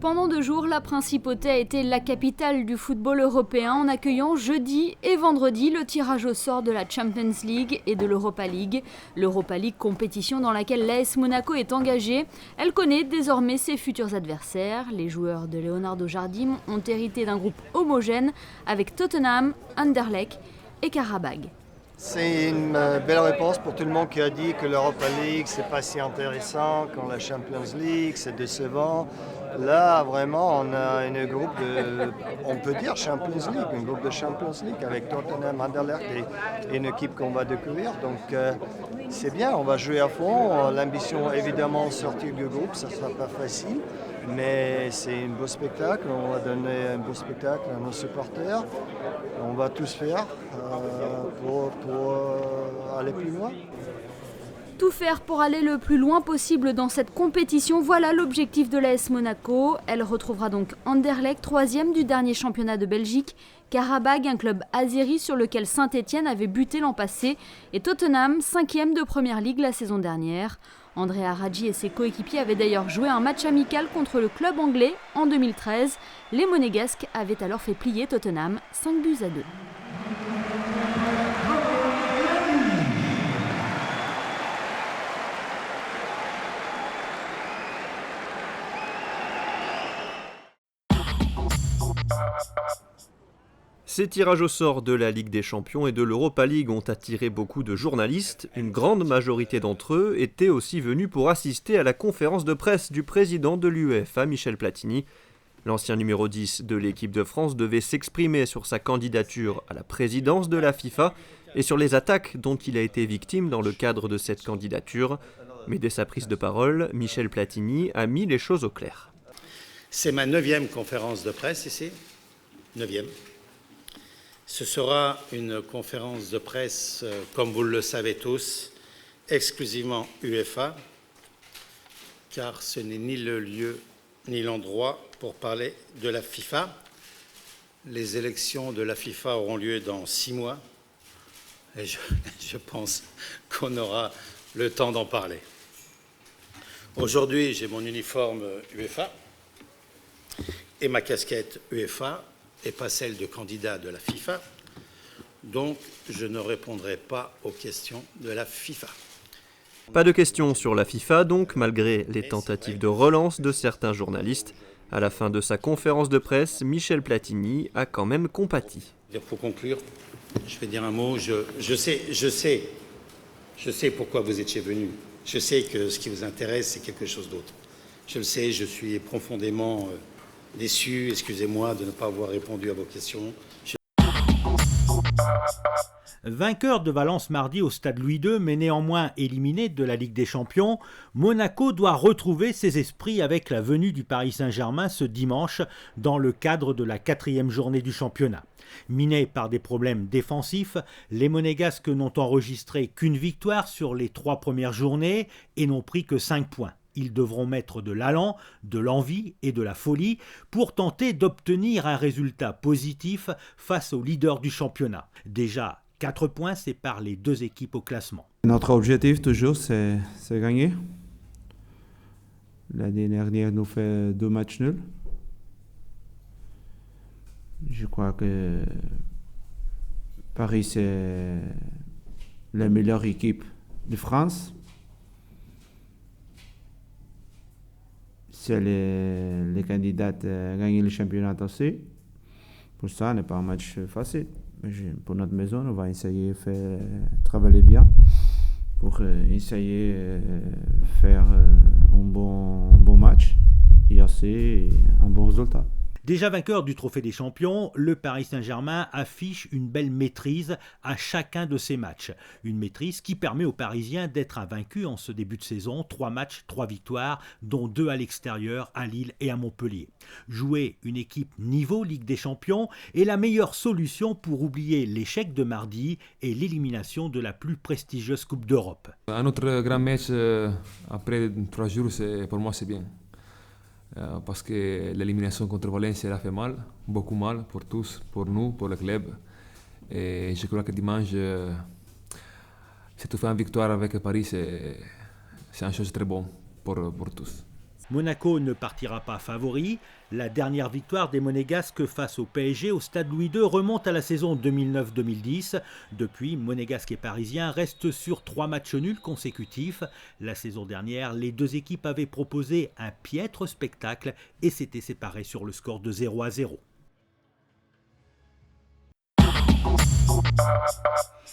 Pendant 2 jours, la Principauté a été la capitale du football européen en accueillant jeudi et vendredi le tirage au sort de la Champions League et de l'Europa League. L'Europa League, compétition dans laquelle l'AS Monaco est engagée, elle connaît désormais ses futurs adversaires. Les joueurs de Leonardo Jardim ont hérité d'un groupe homogène avec Tottenham, Anderlecht et Qarabag. C'est une belle réponse pour tout le monde qui a dit que l'Europa League, c'est pas si intéressant quand la Champions League, c'est décevant. Là, vraiment, on a un groupe on peut dire Champions League, un groupe de Champions League avec Tottenham, Anderlecht et une équipe qu'on va découvrir. Donc, c'est bien, on va jouer à fond. L'ambition, évidemment, sortir du groupe, ça ne sera pas facile. Mais c'est un beau spectacle, on va donner un beau spectacle à nos supporters. On va tous faire pour aller plus loin. Tout faire pour aller le plus loin possible dans cette compétition, voilà l'objectif de l'AS Monaco. Elle retrouvera donc Anderlecht, 3e du dernier championnat de Belgique, Qarabag, un club azéri sur lequel Saint-Etienne avait buté l'an passé, et Tottenham, 5e de Première Ligue la saison dernière. Andrea Raggi et ses coéquipiers avaient d'ailleurs joué un match amical contre le club anglais en 2013. Les Monégasques avaient alors fait plier Tottenham 5-2. Ces tirages au sort de la Ligue des Champions et de l'Europa League ont attiré beaucoup de journalistes. Une grande majorité d'entre eux étaient aussi venus pour assister à la conférence de presse du président de l'UEFA, Michel Platini. L'ancien numéro 10 de l'équipe de France devait s'exprimer sur sa candidature à la présidence de la FIFA et sur les attaques dont il a été victime dans le cadre de cette candidature. Mais dès sa prise de parole, Michel Platini a mis les choses au clair. C'est ma 9e conférence de presse ici, 9e. Ce sera une conférence de presse, comme vous le savez tous, exclusivement UEFA, car ce n'est ni le lieu ni l'endroit pour parler de la FIFA. Les élections de la FIFA auront lieu dans 6 mois et je pense qu'on aura le temps d'en parler. Aujourd'hui, j'ai mon uniforme UEFA et ma casquette UEFA, et pas celle de candidat de la FIFA. Donc, je ne répondrai pas aux questions de la FIFA. Pas de questions sur la FIFA, donc, malgré les tentatives de relance de certains journalistes. À la fin de sa conférence de presse, Michel Platini a quand même compati. Pour conclure, je vais dire un mot. Je sais pourquoi vous étiez venu. Je sais que ce qui vous intéresse, c'est quelque chose d'autre. Je le sais, je suis profondément déçu, excusez-moi de ne pas avoir répondu à vos questions. Vainqueur de Valence mardi au stade Louis II, mais néanmoins éliminé de la Ligue des Champions, Monaco doit retrouver ses esprits avec la venue du Paris Saint-Germain ce dimanche dans le cadre de la 4e journée du championnat. Minés par des problèmes défensifs, les Monégasques n'ont enregistré qu'une victoire sur les 3 premières journées et n'ont pris que 5 points. Ils devront mettre de l'allant, de l'envie et de la folie pour tenter d'obtenir un résultat positif face au leader du championnat. Déjà, 4 points séparent les 2 équipes au classement. Notre objectif toujours, c'est gagner. L'année dernière, nous fait 2 matchs nuls. Je crois que Paris, c'est la meilleure équipe de France. C'est les candidats à gagner le championnat aussi. Pour ça, ce n'est pas un match facile. Mais pour notre maison, on va essayer de travailler bien pour essayer de faire un bon match et aussi un bon résultat. Déjà vainqueur du Trophée des Champions, le Paris Saint-Germain affiche une belle maîtrise à chacun de ses matchs. Une maîtrise qui permet aux Parisiens d'être invaincus en ce début de saison. 3 matchs, 3 victoires, dont 2 à l'extérieur, à Lille et à Montpellier. Jouer une équipe niveau Ligue des Champions est la meilleure solution pour oublier l'échec de mardi et l'élimination de la plus prestigieuse Coupe d'Europe. Un autre grand match après 3 jours, pour moi, c'est bien. Parce que l'élimination contre Valencia a fait mal, beaucoup mal pour tous, pour nous, pour le club. Et je crois que dimanche, si tu fais une victoire avec Paris, c'est une chose très bonne pour tous. Monaco ne partira pas favori. La dernière victoire des Monégasques face au PSG au stade Louis II remonte à la saison 2009-2010. Depuis, Monégasques et Parisiens restent sur 3 matchs nuls consécutifs. La saison dernière, les deux équipes avaient proposé un piètre spectacle et s'étaient séparées sur le score de 0-0.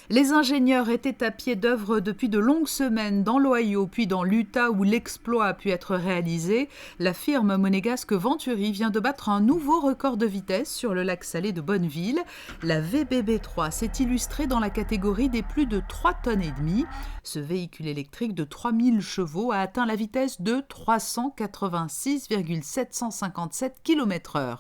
Les ingénieurs étaient à pied d'œuvre depuis de longues semaines dans l'Ohio puis dans l'Utah où l'exploit a pu être réalisé. La firme monégasque Venturi vient de battre un nouveau record de vitesse sur le lac salé de Bonneville. La VBB3 s'est illustrée dans la catégorie des plus de 3,5 tonnes. Ce véhicule électrique de 3000 chevaux a atteint la vitesse de 386,757 km/h.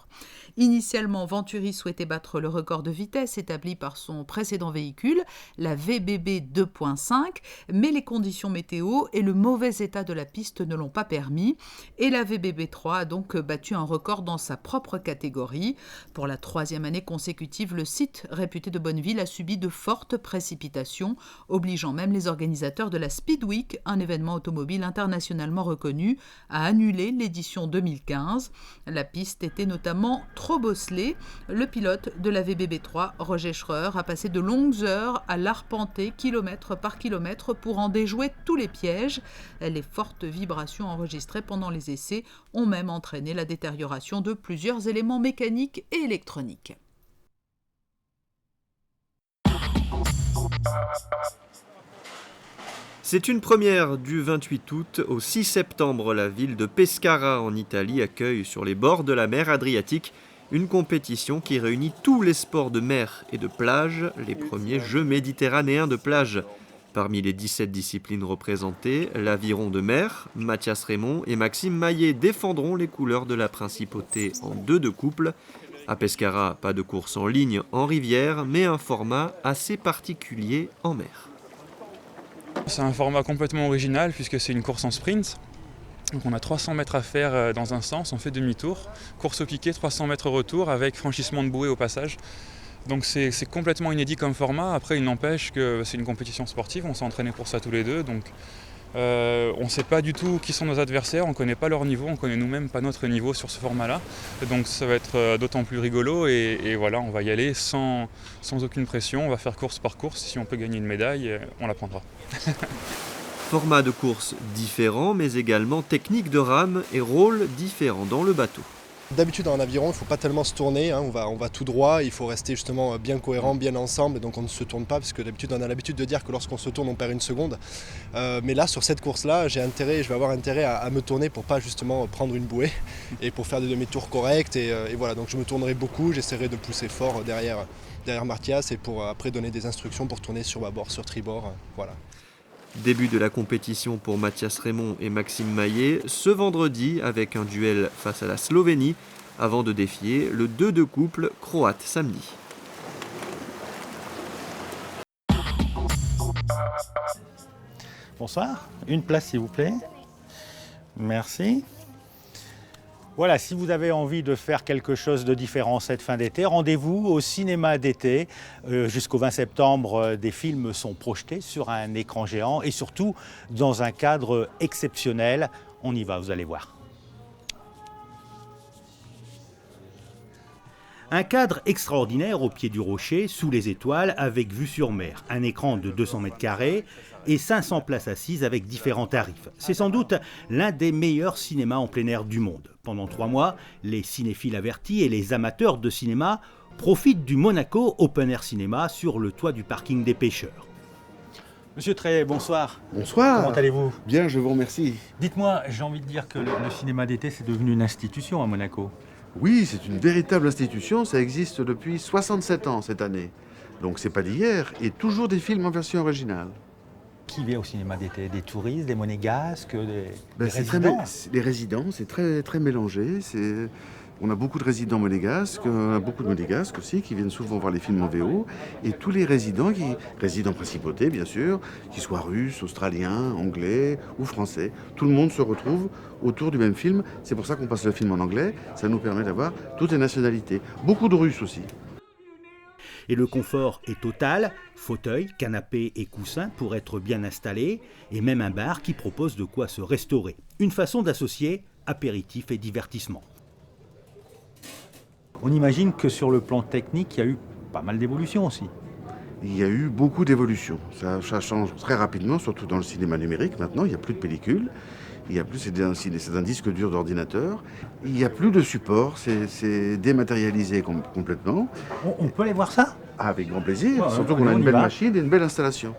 Initialement, Venturi souhaitait battre le record de vitesse établi par son précédent véhicule, la VBB 2.5, mais les conditions météo et le mauvais état de la piste ne l'ont pas permis. Et la VBB 3 a donc battu un record dans sa propre catégorie. Pour la 3e année consécutive, le site réputé de Bonneville a subi de fortes précipitations, obligeant même les organisateurs de la Speed Week, un événement automobile internationalement reconnu, à annuler l'édition 2015. La piste était notamment trop bosselée. Le pilote de la VBB3, Roger Schreur, a passé de longues heures à l'arpenter kilomètre par kilomètre pour en déjouer tous les pièges. Les fortes vibrations enregistrées pendant les essais ont même entraîné la détérioration de plusieurs éléments mécaniques et électroniques. C'est une première du 28 août au 6 septembre. La ville de Pescara en Italie accueille sur les bords de la mer Adriatique une compétition qui réunit tous les sports de mer et de plage, les premiers Jeux méditerranéens de plage. Parmi les 17 disciplines représentées, l'aviron de mer, Mathias Raymond et Maxime Maillet défendront les couleurs de la principauté en 2 de couple. À Pescara, pas de course en ligne en rivière, mais un format assez particulier en mer. C'est un format complètement original puisque c'est une course en sprint. Donc on a 300 mètres à faire dans un sens, on fait demi-tour. Course au piquet, 300 mètres retour avec franchissement de bouée au passage. Donc c'est complètement inédit comme format. Après il n'empêche que c'est une compétition sportive, on s'est entraîné pour ça tous les deux. Donc on ne sait pas du tout qui sont nos adversaires, on ne connaît pas leur niveau, on ne connaît nous-mêmes pas notre niveau sur ce format-là. Donc ça va être d'autant plus rigolo et voilà, on va y aller sans aucune pression, on va faire course par course. Si on peut gagner une médaille, on la prendra. Format de course différent, mais également technique de rame et rôle différent dans le bateau. D'habitude en aviron, il ne faut pas tellement se tourner, on va tout droit, il faut rester justement bien cohérent, bien ensemble, et donc on ne se tourne pas, parce que d'habitude on a l'habitude de dire que lorsqu'on se tourne on perd 1 seconde. Mais là sur cette course-là, je vais avoir intérêt à me tourner pour pas justement prendre une bouée, et pour faire des demi-tours corrects, et voilà, donc je me tournerai beaucoup, j'essaierai de pousser fort derrière Mathias, et pour après donner des instructions pour tourner sur bâbord, sur tribord, voilà. Début de la compétition pour Mathias Raymond et Maxime Maillet ce vendredi avec un duel face à la Slovénie avant de défier le 2 de couple croate samedi. Bonsoir, une place s'il vous plaît. Merci. Voilà, si vous avez envie de faire quelque chose de différent cette fin d'été, rendez-vous au cinéma d'été. Jusqu'au 20 septembre, des films sont projetés sur un écran géant et surtout dans un cadre exceptionnel. On y va, vous allez voir. Un cadre extraordinaire au pied du rocher, sous les étoiles, avec vue sur mer. Un écran de 200 mètres carrés et 500 places assises avec différents tarifs. C'est sans doute l'un des meilleurs cinémas en plein air du monde. Pendant 3 mois, les cinéphiles avertis et les amateurs de cinéma profitent du Monaco Open Air Cinéma sur le toit du parking des pêcheurs. Monsieur Trey, bonsoir. Bonsoir. Comment allez-vous? Bien, je vous remercie. Dites-moi, j'ai envie de dire que le cinéma d'été, c'est devenu une institution à Monaco. Oui, c'est une véritable institution, ça existe depuis 67 ans cette année. Donc c'est pas d'hier, et toujours des films en version originale. Qui vient au cinéma d'été? Des touristes, des monégasques, des résidents? Les résidents, c'est très, très mélangé. On a beaucoup de résidents monégasques, beaucoup de monégasques aussi, qui viennent souvent voir les films en VO. Et tous les résidents, résidents principautés bien sûr, qu'ils soient russes, australiens, anglais ou français, tout le monde se retrouve autour du même film. C'est pour ça qu'on passe le film en anglais. Ça nous permet d'avoir toutes les nationalités. Beaucoup de Russes aussi. Et le confort est total, fauteuil, canapé et coussins pour être bien installé, et même un bar qui propose de quoi se restaurer. Une façon d'associer apéritifs et divertissements. On imagine que sur le plan technique, il y a eu pas mal d'évolutions aussi. Il y a eu beaucoup d'évolutions. Ça change très rapidement, surtout dans le cinéma numérique. Maintenant, il n'y a plus de pellicule. C'est un disque dur d'ordinateur. Il n'y a plus de support. C'est dématérialisé complètement. On peut aller voir ça ? Ah, avec grand plaisir. Ouais, surtout qu'on a une belle machine et une belle installation.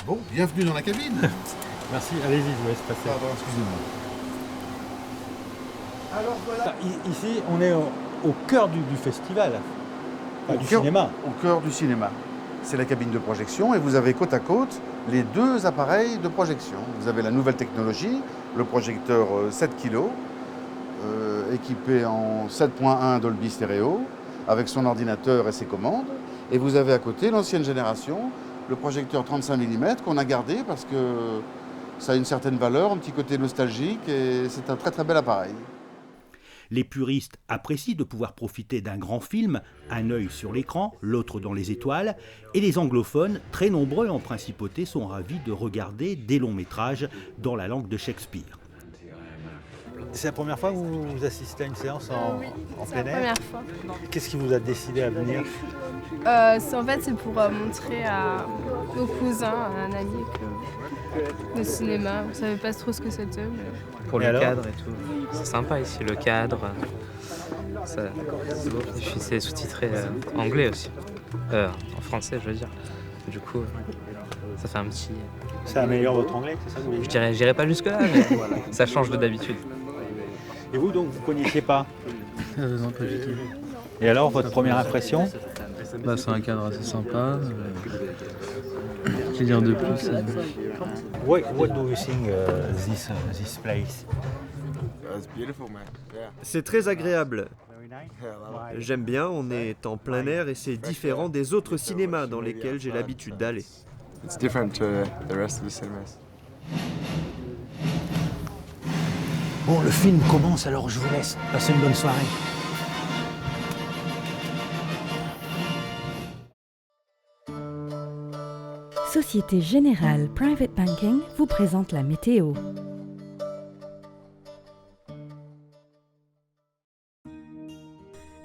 Bon, bienvenue dans la cabine. Merci, allez-y, je vous laisse passer. Pardon, excusez-moi. Alors voilà. Ici, on est au cœur du festival, cinéma. Au cœur du cinéma. C'est la cabine de projection et vous avez côte à côte les deux appareils de projection. Vous avez la nouvelle technologie, le projecteur 7 kg, équipé en 7.1 Dolby Stereo, avec son ordinateur et ses commandes. Et vous avez à côté l'ancienne génération, le projecteur 35 mm qu'on a gardé parce que ça a une certaine valeur, un petit côté nostalgique et c'est un très très bel appareil. Les puristes apprécient de pouvoir profiter d'un grand film, un œil sur l'écran, l'autre dans les étoiles, et les anglophones, très nombreux en principauté, sont ravis de regarder des longs métrages dans la langue de Shakespeare. C'est la première fois que vous assistez à une séance en plein air ? Oui, c'est la première fois. Qu'est-ce qui vous a décidé à venir ? C'est pour montrer aux cousins, à un ami, que le cinéma, on ne savait pas trop ce que c'était. Mais... Pour le cadre et tout. C'est sympa ici, le cadre. C'est sous-titré anglais aussi. En français, je veux dire. Du coup, ça fait un petit... Ça améliore votre anglais, c'est ça que vous voulez dire ? Je dirais pas jusque-là, mais ça change de d'habitude. Et vous, donc, vous ne connaissiez pas ? Non, pas du tout. Et alors, votre première impression ? C'est un cadre assez sympa. Que dire de plus What do you think this place? C'est très agréable. J'aime bien, on est en plein air et c'est différent des autres cinémas dans lesquels j'ai l'habitude d'aller. Bon, le film commence, alors je vous laisse. Passez une bonne soirée. Société Générale Private Banking vous présente la météo.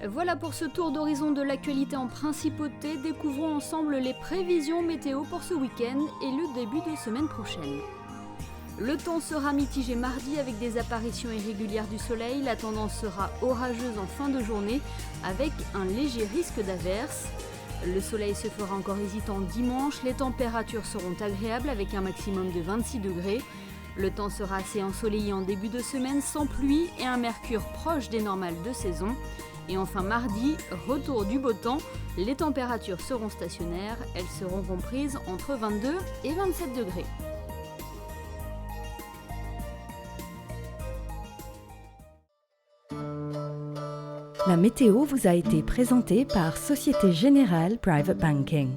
Voilà pour ce tour d'horizon de l'actualité en principauté. Découvrons ensemble les prévisions météo pour ce week-end et le début de semaine prochaine. Le temps sera mitigé mardi avec des apparitions irrégulières du soleil. La tendance sera orageuse en fin de journée avec un léger risque d'averse. Le soleil se fera encore hésitant dimanche. Les températures seront agréables avec un maximum de 26 degrés. Le temps sera assez ensoleillé en début de semaine sans pluie et un mercure proche des normales de saison. Et enfin mardi, retour du beau temps. Les températures seront stationnaires. Elles seront comprises entre 22 et 27 degrés. La météo vous a été présentée par Société Générale Private Banking.